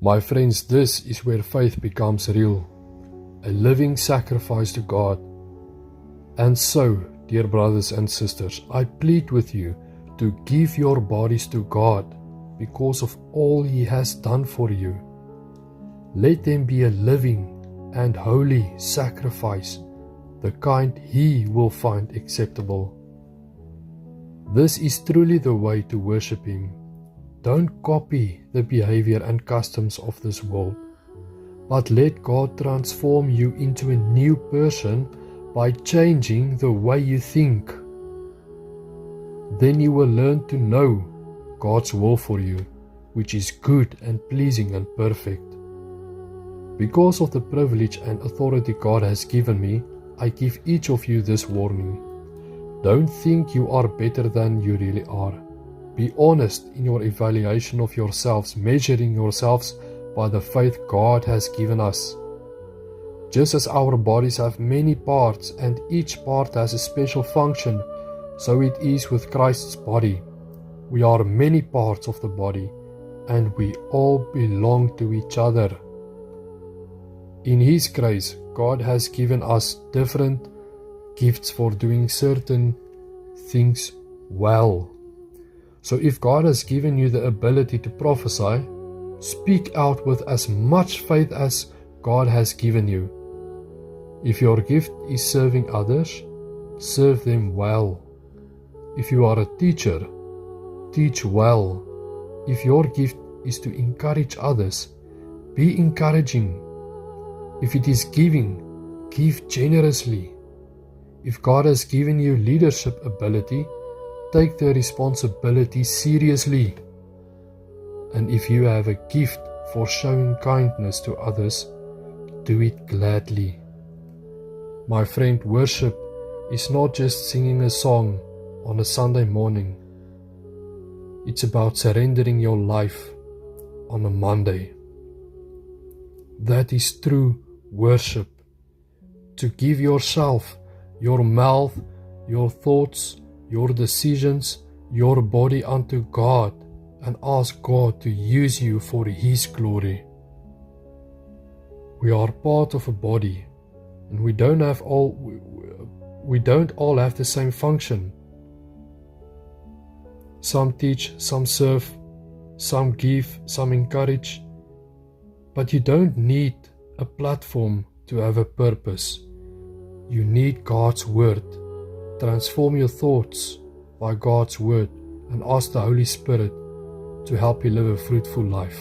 My friends, this is where faith becomes real, a living sacrifice to God. And so, dear brothers and sisters, I plead with you to give your bodies to God because of all He has done for you. Let them be a living and holy sacrifice, the kind He will find acceptable. This is truly the way to worship Him. Don't copy the behavior and customs of this world, but let God transform you into a new person by changing the way you think. Then you will learn to know God's will for you, which is good and pleasing and perfect. Because of the privilege and authority God has given me, I give each of you this warning. Don't think you are better than you really are. Be honest in your evaluation of yourselves, measuring yourselves by the faith God has given us. Just as our bodies have many parts and each part has a special function, so it is with Christ's body. We are many parts of the body, and we all belong to each other. In His grace, God has given us different gifts for doing certain things well. So if God has given you the ability to prophesy, speak out with as much faith as God has given you. If your gift is serving others, serve them well. If you are a teacher, teach well. If your gift is to encourage others, be encouraging. If it is giving, give generously. If God has given you leadership ability, take the responsibility seriously. And if you have a gift for showing kindness to others, do it gladly. My friend, worship is not just singing a song on a Sunday morning. It's about surrendering your life on a Monday. That is true worship. To give yourself, your mouth, your thoughts, your decisions, your body unto God, and ask God to use you for His glory. We are part of a body, and we don't all have the same function. Some teach, some serve, some give, some encourage, but you don't need a platform to have a purpose. You need God's Word. Transform your thoughts by God's Word and ask the Holy Spirit to help you live a fruitful life.